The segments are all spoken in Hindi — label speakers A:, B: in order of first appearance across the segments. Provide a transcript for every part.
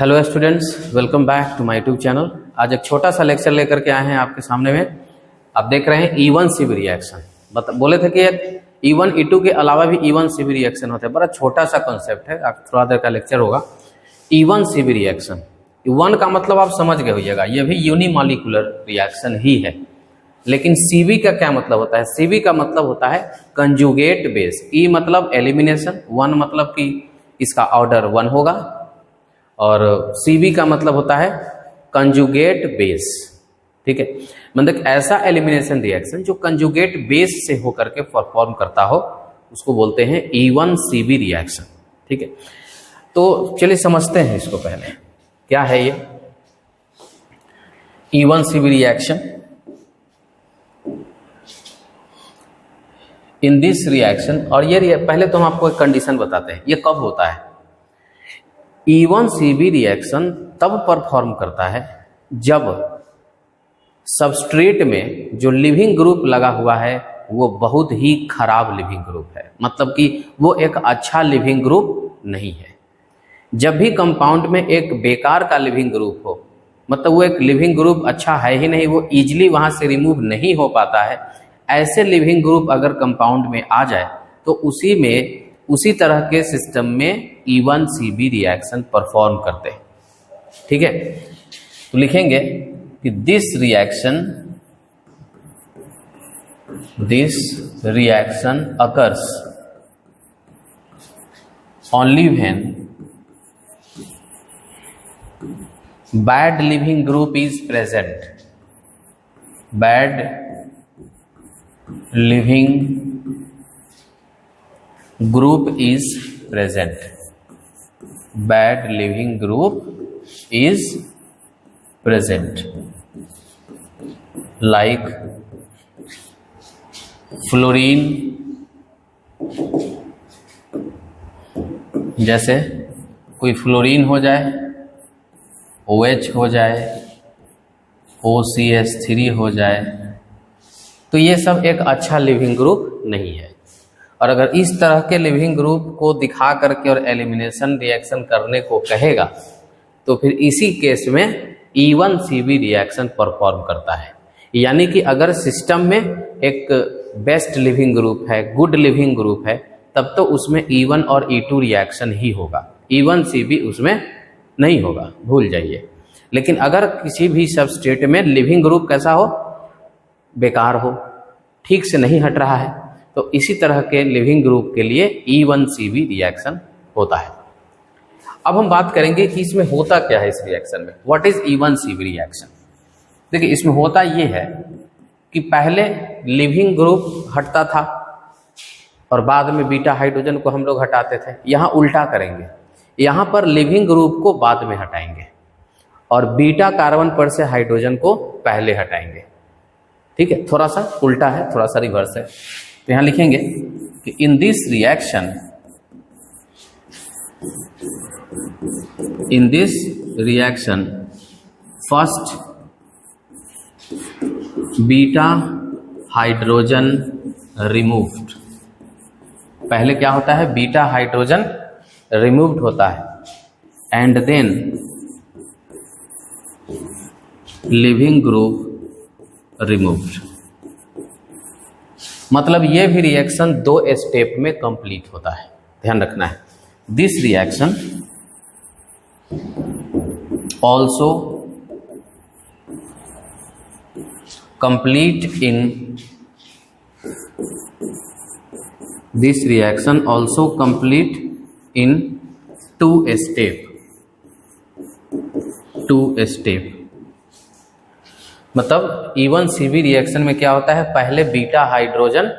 A: Hello students, welcome back to my YouTube channel. आज एक छोटा सा लेक्चर लेकर के आए हैं आपके सामने में। आप देख रहे हैं E1CB रिएक्शन। बोले थे कि E1 E2 के अलावा भी E1CB रिएक्शन होते हैं। बड़ा छोटा सा कॉन्सेप्ट है, आप थोड़ा देर का लेक्चर होगा। E1CB रिएक्शन, 1 का मतलब आप समझ गए होइएगा, ये भी यूनिमॉलिक्यूलर रिएक्शन ही है। लेकिन CB का क्या मतलब होता है? CB का मतलब होता है कंजुगेट बेस। E मतलब एलिमिनेशन, 1 मतलब कि इसका ऑर्डर 1 होगा, और CB का मतलब होता है कंजुगेट बेस। ठीक है, मतलब ऐसा एलिमिनेशन रिएक्शन जो कंजुगेट बेस से होकर के परफॉर्म करता हो, उसको बोलते हैं E1CB रिएक्शन। ठीक है, तो चलिए समझते हैं इसको। पहले क्या है ये E1CB reaction? In this reaction, और ये पहले तो हम आपको एक कंडीशन बताते हैं, ये कब होता है। E1CB रिएक्शन तब परफॉर्म करता है जब सबस्ट्रेट में जो लिविंग ग्रुप लगा हुआ है वो बहुत ही खराब लिविंग ग्रुप है, मतलब कि वो एक अच्छा लिविंग ग्रुप नहीं है। जब भी कंपाउंड में एक बेकार का लिविंग ग्रुप हो, मतलब वो एक लिविंग ग्रुप अच्छा है ही नहीं, वो इजीली वहां से रिमूव नहीं हो पाता है, ऐसे लिविंग ग्रुप अगर कंपाउंड में आ जाए तो उसी तरह के सिस्टम में E1CB रिएक्शन परफॉर्म करते हैं। ठीक है, तो लिखेंगे कि this reaction occurs only when bad leaving group is present. Bad living group is present. Bad living group is present, like fluorine. जैसे कोई फ्लोरीन हो जाए, OH हो जाए, OCH3 हो जाए, तो ये सब एक अच्छा लिविंग ग्रुप नहीं है। और अगर इस तरह के लिविंग ग्रुप को दिखा करके और एलिमिनेशन रिएक्शन करने को कहेगा तो फिर इसी केस में E1CB रिएक्शन परफॉर्म करता है। यानी कि अगर सिस्टम में एक बेस्ट लिविंग ग्रुप है, गुड लिविंग ग्रुप है, तब तो उसमें E1 और E2 रिएक्शन ही होगा, E1CB उसमें नहीं होगा, भूल जाइए। लेकिन अगर किसी भी सबस्ट्रेट में लिविंग ग्रुप कैसा हो, बेकार हो, ठीक से नहीं हट रहा है, तो इसी तरह के लिविंग ग्रुप के लिए E1CB रिएक्शन होता है। अब हम बात करेंगे कि इसमें होता क्या है इस रिएक्शन में। What is E1CB reaction? देखिए, इसमें होता ये है कि पहले लिविंग ग्रुप हटता था और बाद में बीटा हाइड्रोजन को हम लोग हटाते थे। यहाँ उल्टा करेंगे, यहाँ पर लिविंग ग्रुप को बाद में हटाएंगे और बीटा कार्बन पर से हाइड्रोजन को पहले हटाएंगे। ठीक है, थोड़ा सा उल्टा है, थोड़ा सा रिवर्स है। तो यहां लिखेंगे कि in this reaction first beta hydrogen removed. पहले क्या होता है? बीटा हाइड्रोजन रिमूव्ड होता है and then leaving group removed. मतलब ये भी रिएक्शन 2 स्टेप में कंप्लीट होता है, ध्यान रखना है। This reaction also complete in 2 step. मतलब E1CB रिएक्शन में क्या होता है? पहले बीटा हाइड्रोजन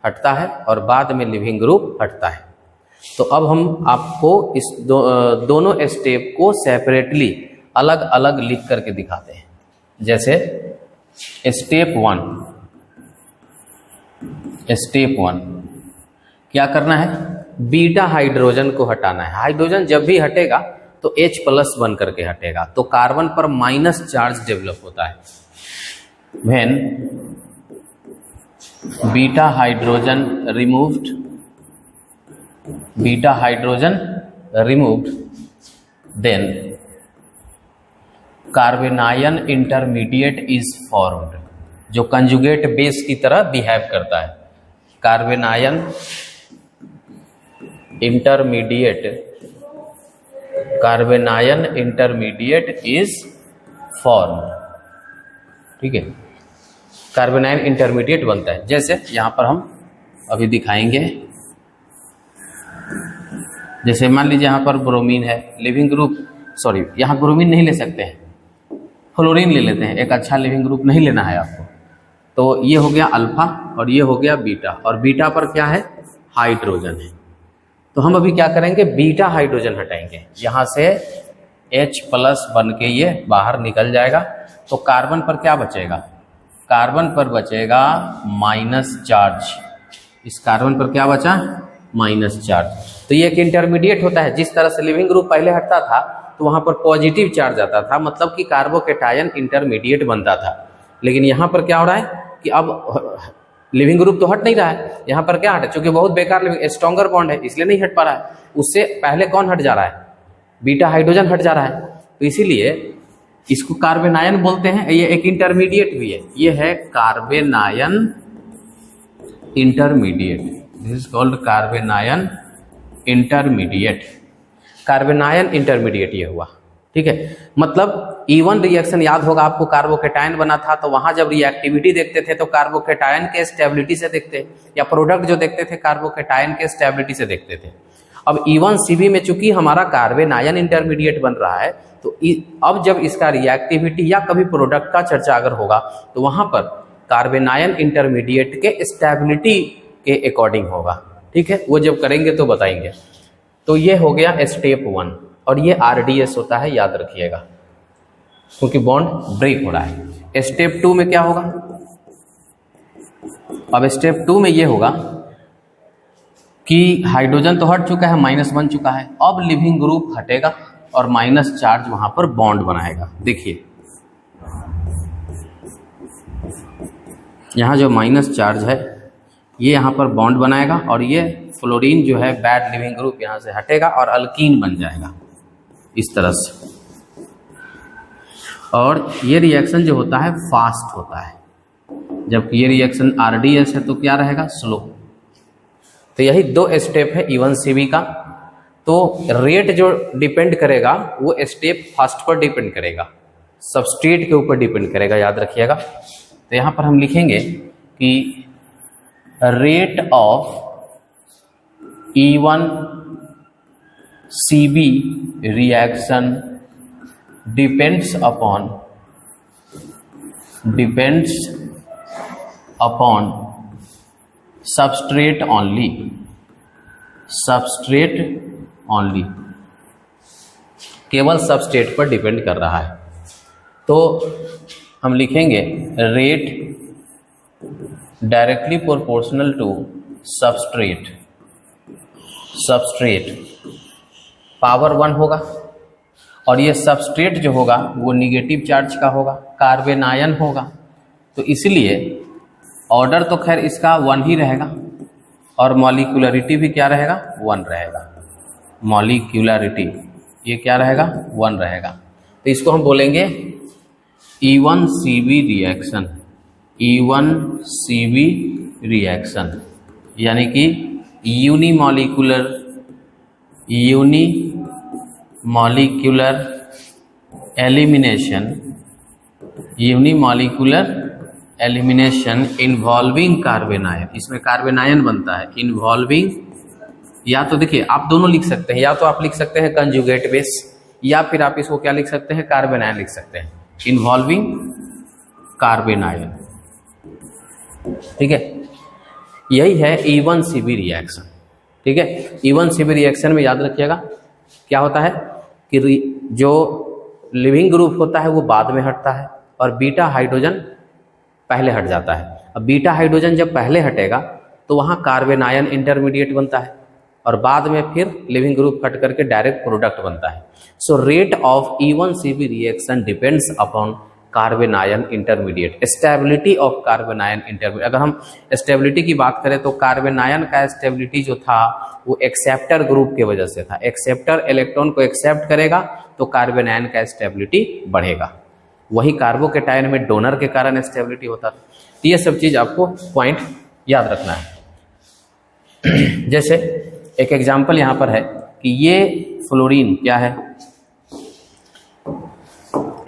A: हटता है और बाद में लिविंग ग्रुप हटता है। तो अब हम आपको इस दोनों स्टेप को सेपरेटली अलग अलग लिख करके दिखाते हैं। जैसे स्टेप 1 क्या करना है? बीटा हाइड्रोजन को हटाना है। हाइड्रोजन जब भी हटेगा तो H+ बन करके हटेगा, तो कार्बन पर माइनस चार्ज डेवलप होता है। When beta hydrogen removed, then carbanion intermediate is formed, जो कंजुगेट बेस की तरह बिहेव करता है। कार्बेनायन इंटरमीडिएट इज फॉर्म्ड, ठीक है। कार्बेनायन इंटरमीडिएट बनता है, जैसे यहां पर हम अभी दिखाएंगे। जैसे मान लीजिए यहाँ पर ब्रोमीन है, लिविंग ग्रुप, सॉरी यहाँ ब्रोमीन नहीं ले सकते हैं, फ्लोरीन ले लेते हैं। एक अच्छा लिविंग ग्रुप नहीं लेना है आपको। तो ये हो गया अल्फा और ये हो गया बीटा, और बीटा पर क्या है, हाइड्रोजन है। तो हम अभी क्या करेंगे, बीटा हाइड्रोजन हटाएंगे, यहाँ से H प्लस बन के ये बाहर निकल जाएगा। तो कार्बन पर क्या बचेगा, कार्बन पर बचेगा माइनस चार्ज। इस कार्बन पर क्या बचा, माइनस चार्ज। तो ये एक इंटरमीडिएट होता है। जिस तरह से लिविंग ग्रुप पहले हटता था तो वहां पर पॉजिटिव चार्ज आता था, मतलब कि कार्बोकेटायन इंटरमीडिएट बनता था। लेकिन यहाँ पर क्या हो रहा है कि अब लिविंग ग्रुप तो हट नहीं रहा है, यहाँ पर क्या हटे, चूंकि बहुत बेकार स्ट्रॉन्गर बॉन्ड है इसलिए नहीं हट पा रहा है। उससे पहले कौन हट जा रहा है, बीटा हाइड्रोजन हट जा रहा है। तो इसीलिए इसको कार्बेनायन बोलते हैं। ये एक इंटरमीडिएट भी है, ये है carbanion intermediate, this is called carbanion intermediate. Carbanion intermediate ये हुआ, ठीक है। मतलब E1 रिएक्शन याद होगा आपको, कार्बोकेटायन बना था, तो वहां जब रिएक्टिविटी देखते थे तो कार्बोकेटायन के स्टेबिलिटी से देखते, या प्रोडक्ट जो देखते थे कार्बोकेटायन के स्टेबिलिटी से देखते थे। अब E1CB में चूंकि हमारा कार्बेनायन इंटरमीडिएट बन रहा है, तो अब जब इसका रिएक्टिविटी या कभी प्रोडक्ट का चर्चा अगर होगा तो वहां पर कार्बेनायन इंटरमीडिएट के स्टेबिलिटी के अकॉर्डिंग होगा, ठीक है। वो जब करेंगे तो बताएंगे। तो ये हो गया स्टेप 1, और ये RDS होता है, याद रखिएगा, क्योंकि बॉन्ड ब्रेक हो रहा है। स्टेप 2 में क्या होगा, अब स्टेप 2 में ये होगा कि हाइड्रोजन तो हट चुका है, माइनस बन चुका है। अब लिविंग ग्रुप हटेगा और माइनस चार्ज वहां पर बॉन्ड बनाएगा। देखिए यहां जो माइनस चार्ज है ये यहाँ पर बॉन्ड बनाएगा, और ये फ्लोरीन जो है बैड लिविंग ग्रुप यहाँ से हटेगा और अल्कीन बन जाएगा इस तरह से। और ये रिएक्शन जो होता है फास्ट होता है, जबकि ये रिएक्शन RDS है तो क्या रहेगा, स्लो। तो यही 2 स्टेप है E1CB का। तो रेट जो डिपेंड करेगा वो स्टेप फर्स्ट पर डिपेंड करेगा, सबस्ट्रेट के ऊपर डिपेंड करेगा, याद रखिएगा। तो यहाँ पर हम लिखेंगे कि rate of E1CB reaction depends upon substrate only, केवल सबस्ट्रेट पर डिपेंड कर रहा है। तो हम लिखेंगे rate directly proportional to substrate power 1 होगा, और ये सबस्ट्रेट जो होगा वो निगेटिव चार्ज का होगा, कार्बेनायन होगा। तो इसलिए ऑर्डर तो खैर इसका 1 ही रहेगा, और मॉलिक्यूलरिटी भी क्या रहेगा, 1 रहेगा। मॉलिक्यूलरिटी ये क्या रहेगा, 1 रहेगा। तो इसको हम बोलेंगे E1CB रिएक्शन, यानी कि यूनिमॉलिक्यूलर एलिमिनेशन इन्वॉल्विंग कार्बेनायन। इसमें कार्बेनायन बनता है इन्वॉल्विंग, या तो देखिए आप दोनों लिख सकते हैं, या तो आप लिख सकते हैं कंजुगेट बेस, या फिर आप इसको क्या लिख सकते हैं, कार्बेनायन लिख सकते हैं, इन्वॉल्विंग कार्बेनायन, ठीक है। यही है E1CB रिएक्शन, ठीक है। E1CB रिएक्शन में याद रखिएगा क्या होता है कि जो लिविंग ग्रुप होता है वो बाद में हटता है, और बीटा हाइड्रोजन पहले हट जाता है। अब बीटा हाइड्रोजन जब पहले हटेगा तो वहाँ कार्बेनायन इंटरमीडिएट बनता है, और बाद में फिर लिविंग ग्रुप हट करके डायरेक्ट प्रोडक्ट बनता है। So rate of E1CB reaction depends upon carbanion intermediate, stability of carbanion intermediate. अगर हम स्टेबिलिटी की बात करें तो कार्बेनायन का स्टेबिलिटी जो था वो एक्सेप्टर ग्रुप की वजह से था। एक्सेप्टर इलेक्ट्रॉन को एक्सेप्ट करेगा तो कार्बन आयन का स्टेबिलिटी बढ़ेगा। वही कार्बोकेटायन में डोनर के कारण स्टेबिलिटी होता था। तो ये सब चीज़ आपको पॉइंट याद रखना है। जैसे एक एग्जाम्पल यहाँ पर है कि ये फ्लोरीन क्या है,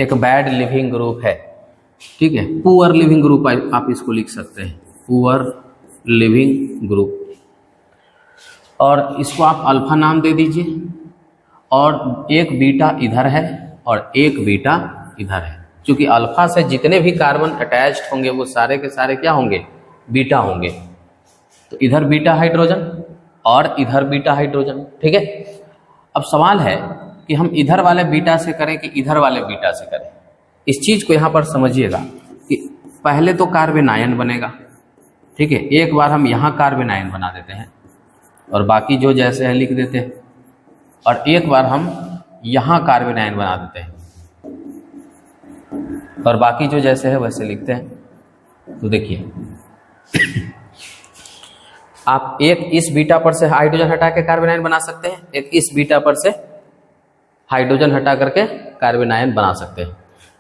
A: एक बैड लिविंग ग्रुप है, ठीक है, पुअर लिविंग ग्रुप आप इसको लिख सकते हैं, पुअर लिविंग ग्रुप, और इसको आप अल्फा नाम दे दीजिए, और एक बीटा इधर है और एक बीटा इधर है। क्योंकि अल्फा से जितने भी कार्बन अटैच्ड होंगे वो सारे के सारे क्या होंगे, बीटा होंगे। तो इधर बीटा हाइड्रोजन और इधर बीटा हाइड्रोजन, ठीक है। अब सवाल है कि हम इधर वाले बीटा से करें कि इधर वाले बीटा से करें। इस चीज़ को यहाँ पर समझिएगा कि पहले तो कार्बन आयन बनेगा, ठीक है, एक बार हम यहाँ कार्बन आयन बना देते हैं और बाकी जो जैसे है लिख देते हैं, और एक बार हम यहाँ कार्बन आयन बना देते हैं और बाकी जो जैसे है वैसे लिखते हैं। तो देखिए आप एक इस बीटा पर से हाइड्रोजन हटा के कार्बन आयन बना सकते हैं, एक इस बीटा पर से हाइड्रोजन हटा करके कार्बन आयन बना सकते हैं।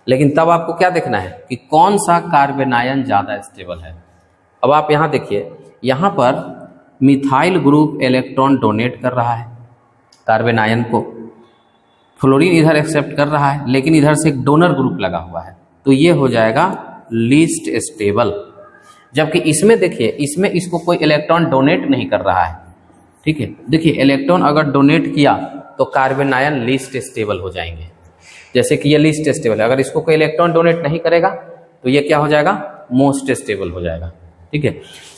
A: लेकिन तब आपको क्या देखना है कि कौन सा कार्बन आयन ज़्यादा स्टेबल है। अब आप यहाँ देखिए, यहाँ पर मिथाइल ग्रुप इलेक्ट्रॉन डोनेट कर रहा है कार्बन आयन को, फ्लोरीन इधर एक्सेप्ट कर रहा है, लेकिन इधर से एक डोनर ग्रुप लगा हुआ है, तो ये हो जाएगा लीस्ट स्टेबल। जबकि इसमें देखिए, इसमें इसको कोई इलेक्ट्रॉन डोनेट नहीं कर रहा है, ठीक है। देखिए इलेक्ट्रॉन अगर डोनेट किया तो कार्बन आयन लीस्ट स्टेबल हो जाएंगे। जैसे कि ये लीस्ट स्टेबल है, अगर इसको कोई इलेक्ट्रॉन डोनेट नहीं करेगा तो ये क्या हो जाएगा, मोस्ट स्टेबल हो जाएगा, ठीक है।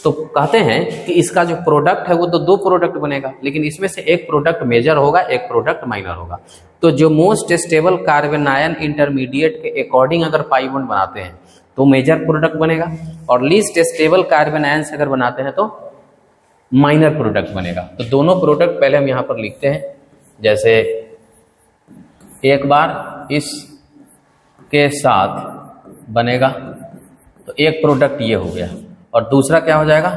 A: तो कहते हैं कि इसका जो प्रोडक्ट है वो तो दो प्रोडक्ट बनेगा, लेकिन इसमें से एक प्रोडक्ट मेजर होगा, एक प्रोडक्ट माइनर होगा। तो जो most stable carbon ion intermediate के अकॉर्डिंग अगर पाई बॉन्ड बनाते हैं तो मेजर प्रोडक्ट बनेगा, और लीस्ट स्टेबल कार्बन आयन से अगर बनाते हैं तो माइनर प्रोडक्ट बनेगा। तो दोनों प्रोडक्ट पहले हम यहाँ पर लिखते हैं। जैसे एक बार इस के साथ बनेगा तो एक प्रोडक्ट ये हो गया, और दूसरा क्या हो जाएगा,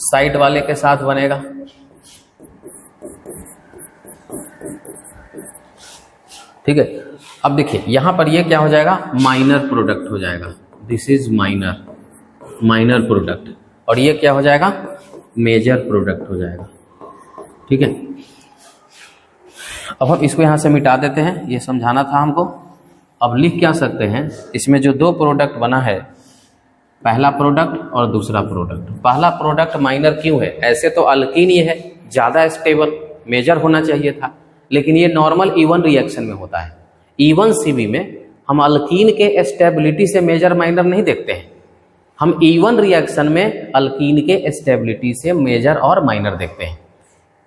A: साइड वाले के साथ बनेगा, ठीक है। अब देखिए यहाँ पर ये क्या हो जाएगा, माइनर प्रोडक्ट हो जाएगा, दिस इज माइनर प्रोडक्ट, और ये क्या हो जाएगा, मेजर प्रोडक्ट हो जाएगा, ठीक है। अब हम इसको यहाँ से मिटा देते हैं, ये समझाना था हमको। अब लिख क्या सकते हैं, इसमें जो दो प्रोडक्ट बना है, पहला प्रोडक्ट और दूसरा प्रोडक्ट। पहला प्रोडक्ट माइनर क्यों है, ऐसे तो अल्कीन ये है ज़्यादा स्टेबल, मेजर होना चाहिए था, लेकिन ये नॉर्मल इवन रिएक्शन में होता है। इवन सीबी में हम अल्कीन के स्टेबिलिटी से मेजर माइनर नहीं देखते हैं, हम इवन रिएक्शन में अल्कीन के स्टेबिलिटी से मेजर और माइनर देखते हैं।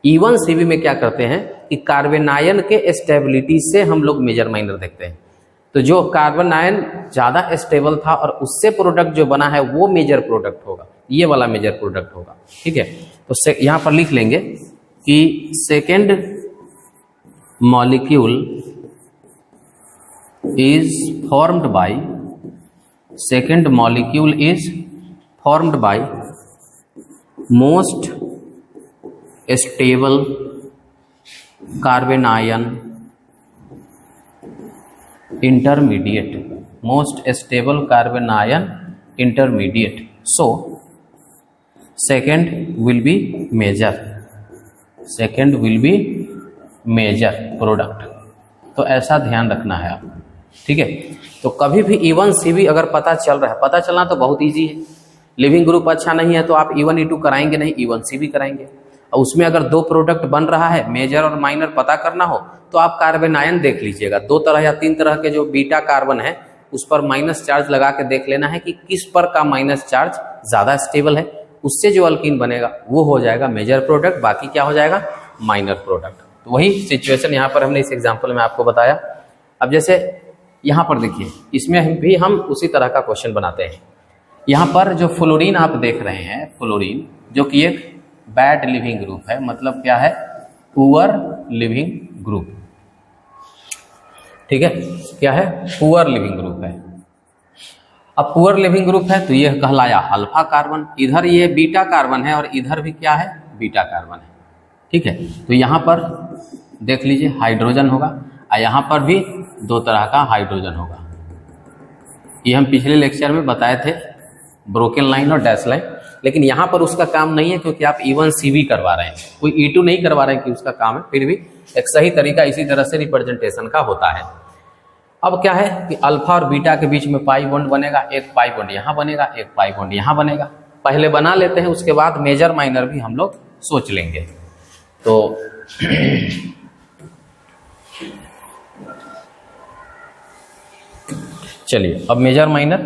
A: इवन सीबी में क्या करते हैं कि कार्बन आयन के स्टेबिलिटी से हम लोग मेजर माइनर देखते हैं। तो जो कार्बन आयन ज़्यादा स्टेबल था और उससे प्रोडक्ट जो बना है वो मेजर प्रोडक्ट होगा, ये वाला मेजर प्रोडक्ट होगा, ठीक है। तो यहाँ पर लिख लेंगे कि second molecule is formed by most stable carbon ion intermediate, so second will be major product. तो ऐसा ध्यान रखना है आप, ठीक है। तो कभी भी इवन सीबी अगर पता चल रहा है, पता चलना तो बहुत इजी है। लिविंग ग्रुप अच्छा नहीं है तो आप इवन E2 कराएंगे नहीं, इवन सीबी कराएंगे। और उसमें अगर दो प्रोडक्ट बन रहा है, मेजर और माइनर पता करना हो तो आप कार्बन आयन देख लीजिएगा। दो तरह या तीन तरह के जो बीटा कार्बन है उस पर माइनस चार्ज लगा के देख लेना है कि किस पर का माइनस चार्ज ज़्यादा स्टेबल है, उससे जो अल्कीन बनेगा वो हो जाएगा मेजर प्रोडक्ट, बाकी क्या हो जाएगा, माइनर प्रोडक्ट। तो वही सिचुएशन यहाँ पर हमने इस एग्जाम्पल में आपको बताया। अब जैसे यहाँ पर देखिए, इसमें भी हम उसी तरह का क्वेश्चन बनाते हैं। यहाँ पर जो फ्लोरीन आप देख रहे हैं, फ्लोरीन जो कि एक बैड लिविंग ग्रुप है, मतलब क्या है, पुअर लिविंग ग्रुप, ठीक है। क्या है, पुअर लिविंग ग्रुप है। अब पुअर लिविंग ग्रुप है तो ये कहलाया अल्फा कार्बन, इधर ये बीटा कार्बन है और इधर भी क्या है, बीटा कार्बन है, ठीक है। तो यहाँ पर देख लीजिए हाइड्रोजन होगा। और यहाँ पर भी 2 तरह का हाइड्रोजन होगा। ये हम पिछले लेक्चर में बताए थे, ब्रोकन लाइन और डैश लाइन, लेकिन यहाँ पर उसका काम नहीं है क्योंकि आप E1 CV करवा रहे हैं, कोई E2 नहीं करवा रहे हैं कि उसका काम है। फिर भी एक सही तरीका इसी तरह से रिप्रेजेंटेशन का होता है। अब क्या है कि अल्फा और बीटा के बीच में पाई बॉन्ड बनेगा, एक पाई बॉन्ड यहाँ बनेगा, एक पाई बॉन्ड यहाँ बनेगा। पहले बना लेते हैं, उसके बाद मेजर माइनर भी हम लोग सोच लेंगे। तो चलिए अब मेजर माइनर,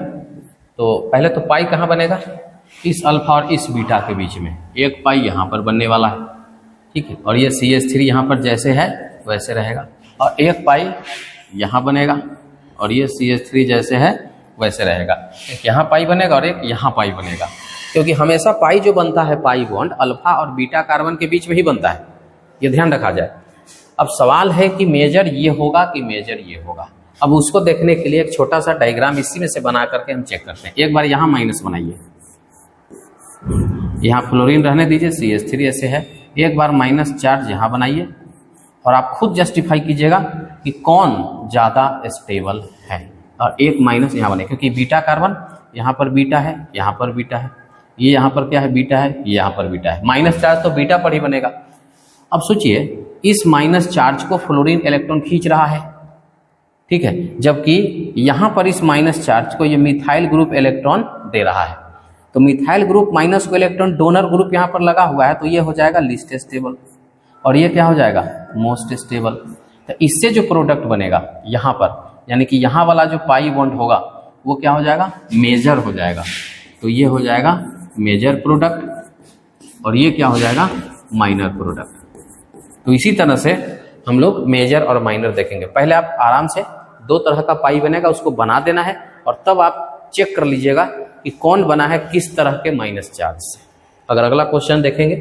A: तो पहले तो पाई कहाँ बनेगा, इस अल्फा और इस बीटा के बीच में एक पाई यहाँ पर बनने वाला है, ठीक है। और ये CH3 यहाँ पर जैसे है वैसे रहेगा, और एक पाई यहाँ बनेगा, और ये CH3 जैसे है वैसे रहेगा। एक यहाँ पाई बनेगा और एक यहाँ पाई बनेगा, क्योंकि हमेशा पाई जो बनता है पाई बॉन्ड अल्फा और बीटा कार्बन के बीच में ही बनता है, ये ध्यान रखा जाए। अब सवाल है कि मेजर ये होगा कि मेजर ये होगा। अब उसको देखने के लिए एक छोटा सा डायग्राम इसी में से बना करके हम चेक करते हैं। एक बार यहाँ माइनस बनाइए, यहाँ फ्लोरीन रहने दीजिए, CH3 ऐसे है। एक बार माइनस चार्ज यहाँ बनाइए और आप खुद जस्टिफाई कीजिएगा कि कौन ज़्यादा स्टेबल है, और एक माइनस यहाँ बने, क्योंकि बीटा कार्बन यहाँ पर बीटा है, यहाँ पर बीटा है, ये यहाँ पर क्या है बीटा है, ये यहाँ पर बीटा है। माइनस चार्ज तो बीटा पर ही बनेगा। अब सोचिए इस माइनस चार्ज को फ्लोरीन इलेक्ट्रॉन खींच रहा है, ठीक है, जबकि यहाँ पर इस माइनस चार्ज को ये मिथाइल ग्रुप इलेक्ट्रॉन दे रहा है। तो मिथाइल ग्रुप माइनस को इलेक्ट्रॉन डोनर ग्रुप यहाँ पर लगा हुआ है, तो ये हो जाएगा लीस्ट स्टेबल, और ये क्या हो जाएगा मोस्ट स्टेबल। तो इससे जो प्रोडक्ट बनेगा यहाँ पर, यानी कि यहाँ वाला जो पाई बॉन्ड होगा वो क्या हो जाएगा मेजर हो जाएगा। तो ये हो जाएगा मेजर प्रोडक्ट, और ये क्या हो जाएगा माइनर प्रोडक्ट। तो इसी तरह से हम लोग मेजर और माइनर देखेंगे। पहले आप आराम से 2 तरह का पाई बनेगा उसको बना देना है, और तब आप चेक कर लीजिएगा कि कौन बना है किस तरह के माइनस चार्ज से। अगर अगला क्वेश्चन देखेंगे,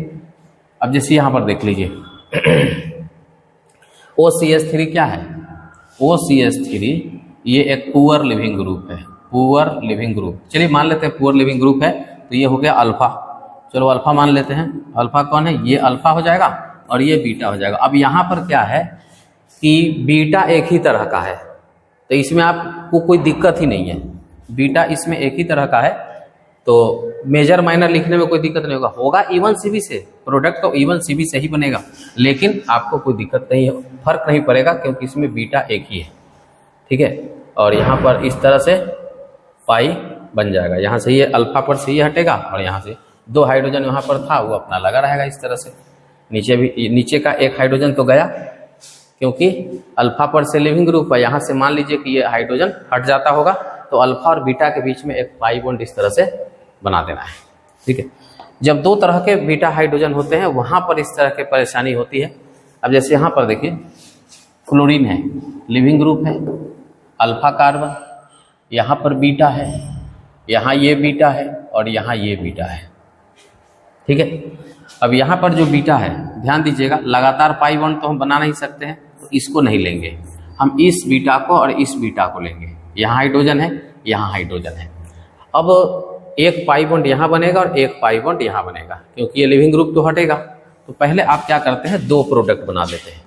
A: अब जैसे यहाँ पर देख लीजिए OCH3 क्या है, OCH3 ये एक पुअर लिविंग ग्रुप है, पुअर लिविंग ग्रुप। चलिए मान लेते हैं पुअर लिविंग ग्रुप है, तो ये हो गया अल्फा। चलो अल्फा मान लेते हैं। अल्फा कौन है, ये अल्फा हो जाएगा और ये बीटा हो जाएगा। अब यहाँ पर क्या है कि बीटा एक ही तरह का है, तो इसमें आपको कोई दिक्कत ही नहीं है। बीटा इसमें एक ही तरह का है, तो मेजर माइनर लिखने में कोई दिक्कत नहीं होगा। होगा E1 CV से, प्रोडक्ट तो E1 CV से ही बनेगा, लेकिन आपको कोई दिक्कत नहीं है, फर्क नहीं पड़ेगा, क्योंकि इसमें बीटा एक ही है, ठीक है। और यहाँ पर इस तरह से पाई बन जाएगा, यहाँ से ये अल्फा पर से ये हटेगा, और यहाँ से 2 हाइड्रोजन यहाँ पर था वो अपना लगा रहेगा इस तरह से। नीचे भी, नीचे का एक हाइड्रोजन तो गया, क्योंकि अल्फा पर से लिविंग ग्रुप है। यहाँ से मान लीजिए कि ये हाइड्रोजन हट जाता होगा, तो अल्फा और बीटा के बीच में एक पाई बॉन्ड इस तरह से बना देना है, ठीक है। जब 2 तरह के बीटा हाइड्रोजन होते हैं वहाँ पर इस तरह की परेशानी होती है। अब जैसे यहाँ पर देखिए फ्लोरीन है, लिविंग ग्रुप है, अल्फा कार्बन, यहाँ पर बीटा है, यहाँ ये बीटा है, और यहाँ ये बीटा है, ठीक है। अब यहाँ पर जो बीटा है ध्यान दीजिएगा, लगातार पाई बॉन्ड तो हम बना नहीं सकते हैं, तो इसको नहीं लेंगे हम, इस बीटा को और इस बीटा को लेंगे। यहाँ हाइड्रोजन है, यहाँ हाइड्रोजन है। अब एक पाई बॉन्ड यहाँ बनेगा और एक पाई बॉन्ड यहाँ बनेगा, क्योंकि ये लिविंग ग्रुप तो हटेगा। तो पहले आप क्या करते हैं 2 प्रोडक्ट बना देते हैं।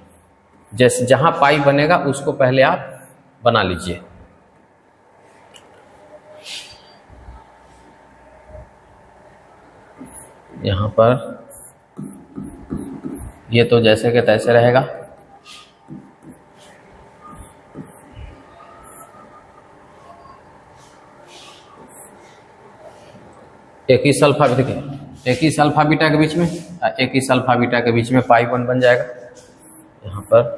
A: जैसे जहाँ पाई बनेगा उसको पहले आप बना लीजिए। यहाँ पर ये तो जैसे के तैसे रहेगा, एक ही सल्फा, देखिए एक ही सल्फा बीटा के बीच में, एक ही सल्फा बीटा के बीच में पाई बॉन्ड बन जाएगा। यहाँ पर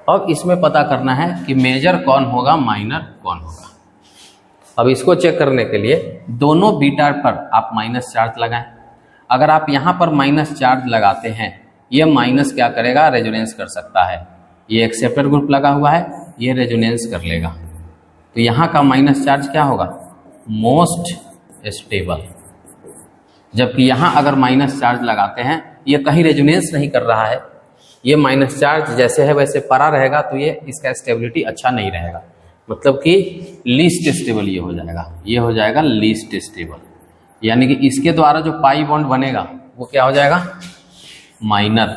A: अब इसमें पता करना है कि मेजर कौन होगा माइनर कौन होगा। अब इसको चेक करने के लिए दोनों बीटा पर आप माइनस चार्ज लगाएं। अगर आप यहाँ पर माइनस चार्ज लगाते हैं, ये माइनस क्या करेगा रेजोनेंस कर सकता है। ये एक्सेप्टर ग्रुप लगा हुआ है, ये रेजोनेंस कर लेगा, तो यहाँ का माइनस चार्ज क्या होगा मोस्ट स्टेबल। जबकि यहाँ अगर माइनस चार्ज लगाते हैं, ये कहीं रेजोनेंस नहीं कर रहा है, ये माइनस चार्ज जैसे है वैसे पड़ा रहेगा, तो ये इसका स्टेबिलिटी अच्छा नहीं रहेगा। मतलब कि लीस्ट स्टेबल ये हो जाएगा, ये हो जाएगा लीस्ट स्टेबल, यानी कि इसके द्वारा जो पाई बॉन्ड बनेगा वो क्या हो जाएगा, माइनर,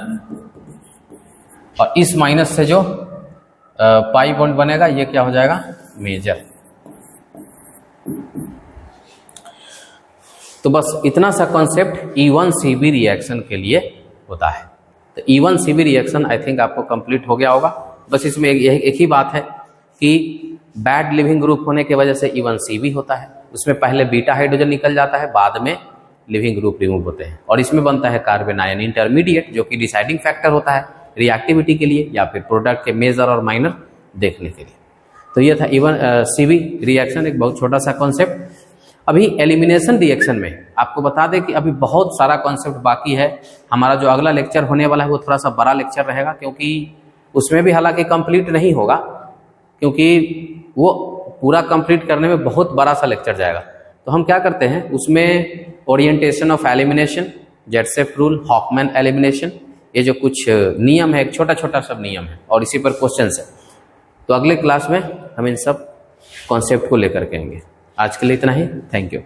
A: और इस माइनस से जो पाई बॉन्ड बनेगा ये क्या हो जाएगा, मेजर। तो बस इतना सा कॉन्सेप्ट E1CB रिएक्शन के लिए होता है। तो E1CB रिएक्शन आई थिंक आपको कंप्लीट हो गया होगा। बस इसमें एक ही बात है कि बैड लिविंग ग्रुप होने की वजह से E1CB होता है, उसमें पहले बीटा हाइड्रोजन निकल जाता है, बाद में लिविंग ग्रुप रिमूव होते हैं, और इसमें बनता है कार्बन आयन इंटरमीडिएट, जो कि डिसाइडिंग फैक्टर होता है रिएक्टिविटी के लिए या फिर प्रोडक्ट के मेजर और माइनर देखने के लिए। तो ये था E1CB रिएक्शन, एक बहुत छोटा सा कॉन्सेप्ट। अभी एलिमिनेशन रिएक्शन में आपको बता दें कि अभी बहुत सारा कॉन्सेप्ट बाकी है। हमारा जो अगला लेक्चर होने वाला है वो थोड़ा सा बड़ा लेक्चर रहेगा, क्योंकि उसमें भी हालांकि कंप्लीट नहीं होगा, क्योंकि वो पूरा कंप्लीट करने में बहुत बड़ा सा लेक्चर जाएगा। तो हम क्या करते हैं, उसमें orientation of elimination, Saytzeff rule, Hofmann elimination, ये जो कुछ नियम है, एक छोटा छोटा सब नियम है और इसी पर क्वेश्चन है। तो अगले क्लास में हम इन सब कॉन्सेप्ट को लेकर के आएंगे। आज के लिए इतना ही, थैंक यू।